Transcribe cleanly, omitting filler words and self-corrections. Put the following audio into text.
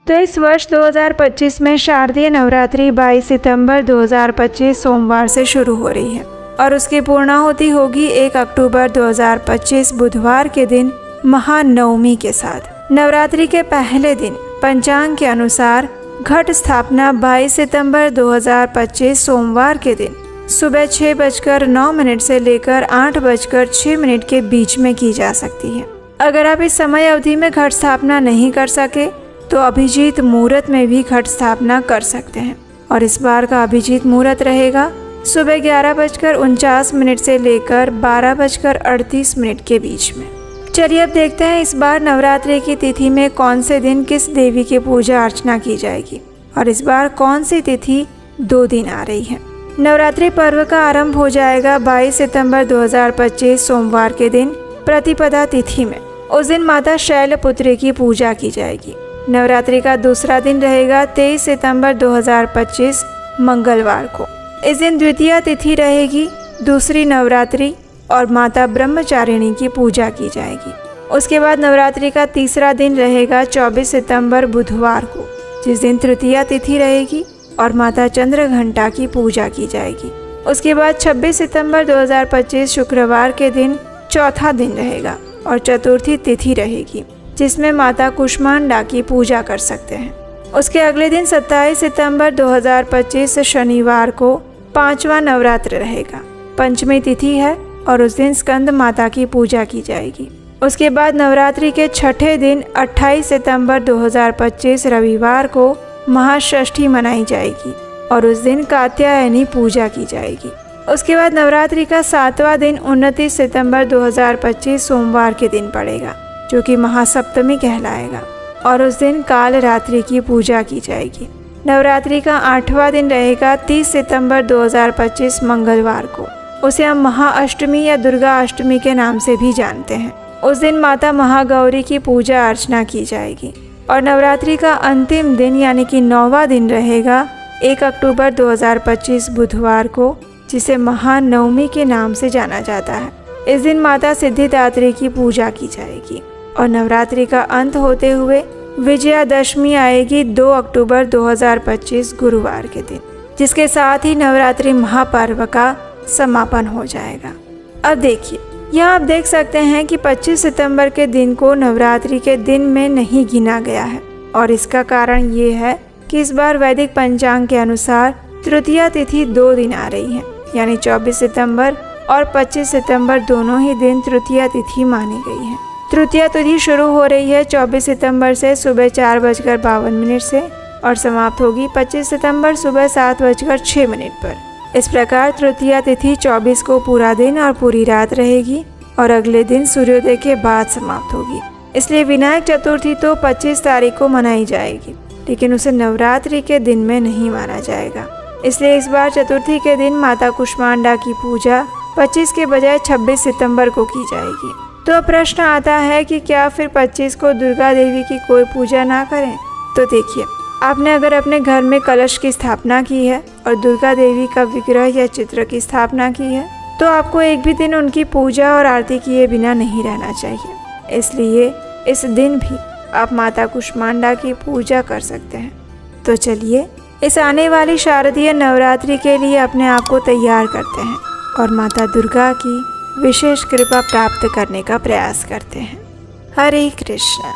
तो इस वर्ष 2025 में शारदीय नवरात्रि 22 सितंबर 2025 सोमवार से शुरू हो रही है और उसकी पूर्णाहुति होगी 1 अक्टूबर 2025 बुधवार के दिन महानवमी के साथ। नवरात्रि के पहले दिन पंचांग के अनुसार घट स्थापना 22 सितंबर 2025 सोमवार के दिन सुबह 6:09 से लेकर 8:06 के बीच में की जा सकती है। अगर आप इस समय अवधि में घट स्थापना नहीं कर सके तो अभिजीत मुहूर्त में भी घट स्थापना कर सकते हैं और इस बार का अभिजीत मुहूर्त रहेगा सुबह 11:49 से लेकर 12:38 के बीच में। चलिए अब देखते हैं इस बार नवरात्रि की तिथि में कौन से दिन किस देवी की पूजा अर्चना की जाएगी और इस बार कौन सी तिथि 2 दिन आ रही है। नवरात्रि पर्व का आरंभ हो जाएगा 22 सितंबर 2025 सोमवार के दिन प्रतिपदा तिथि में। उस दिन माता शैलपुत्री की पूजा की जाएगी। नवरात्रि का दूसरा दिन रहेगा 23 सितंबर 2025 मंगलवार को। इस दिन द्वितीया तिथि रहेगी, दूसरी नवरात्रि और माता ब्रह्मचारिणी की पूजा की जाएगी। उसके बाद नवरात्रि का तीसरा दिन रहेगा 24 सितंबर बुधवार को, जिस दिन तृतीया तिथि रहेगी और माता चंद्रघंटा की पूजा की जाएगी। उसके बाद 26 सितंबर 2025 शुक्रवार के दिन चौथा दिन रहेगा और चतुर्थी तिथि रहेगी, जिसमें माता कुष्मांडा की पूजा कर सकते हैं। उसके अगले दिन 27 सितंबर 2025 शनिवार को 5वां नवरात्र रहेगा, पंचमी तिथि है और उस दिन स्कंद माता की पूजा की जाएगी। उसके बाद नवरात्रि के छठे दिन 28 सितंबर 2025 रविवार को महाषष्ठी मनाई जाएगी और उस दिन कात्यायनी पूजा की जाएगी। उसके बाद नवरात्रि का 7वां दिन 29 सितंबर 2025 सोमवार के दिन पड़ेगा, जो कि महासप्तमी कहलाएगा और उस दिन काल रात्रि की पूजा की जाएगी। नवरात्रि का 8वां दिन रहेगा 30 सितंबर 2025 मंगलवार को। उसे हम महाअष्टमी या दुर्गा अष्टमी के नाम से भी जानते हैं। उस दिन माता महागौरी की पूजा अर्चना की जाएगी और नवरात्रि का अंतिम दिन यानी कि 9वां दिन रहेगा 1 अक्टूबर 2025 बुधवार को, जिसे महानवमी के नाम से जाना जाता है। इस दिन माता सिद्धिदात्री की पूजा की जाएगी और नवरात्रि का अंत होते हुए विजयादशमी आएगी 2 अक्टूबर 2025 गुरुवार के दिन, जिसके साथ ही नवरात्रि महापर्व का समापन हो जाएगा। अब देखिए, यहाँ आप देख सकते हैं कि 25 सितंबर के दिन को नवरात्रि के दिन में नहीं गिना गया है और इसका कारण ये है कि इस बार वैदिक पंचांग के अनुसार तृतीया तिथि 2 दिन आ रही है, यानी 24 सितंबर और 25 सितंबर दोनों ही दिन तृतीया तिथि मानी गई है। तृतीया तिथि शुरू हो रही है 24 सितंबर से सुबह 4:52 से और समाप्त होगी 25 सितंबर सुबह 7:06 पर। इस प्रकार तृतीया तिथि 24 को पूरा दिन और पूरी रात रहेगी और अगले दिन सूर्योदय के बाद समाप्त होगी। इसलिए विनायक चतुर्थी तो 25 तारीख को मनाई जाएगी, लेकिन उसे नवरात्रि के दिन में नहीं माना जाएगा। इसलिए इस बार चतुर्थी के दिन माता कुष्मांडा की पूजा 25 के बजाय 26 सितंबर को की जाएगी। तो प्रश्न आता है कि क्या फिर 25 को दुर्गा देवी की कोई पूजा ना करें? तो देखिए, आपने अगर अपने घर में कलश की स्थापना की है और दुर्गा देवी का विग्रह या चित्र की स्थापना की है, तो आपको एक भी दिन उनकी पूजा और आरती किए बिना नहीं रहना चाहिए। इसलिए इस दिन भी आप माता कुष्मांडा की पूजा कर सकते हैं। तो चलिए, इस आने वाली शारदीय नवरात्रि के लिए अपने आप को तैयार करते हैं और माता दुर्गा की विशेष कृपा प्राप्त करने का प्रयास करते हैं। हरे कृष्ण।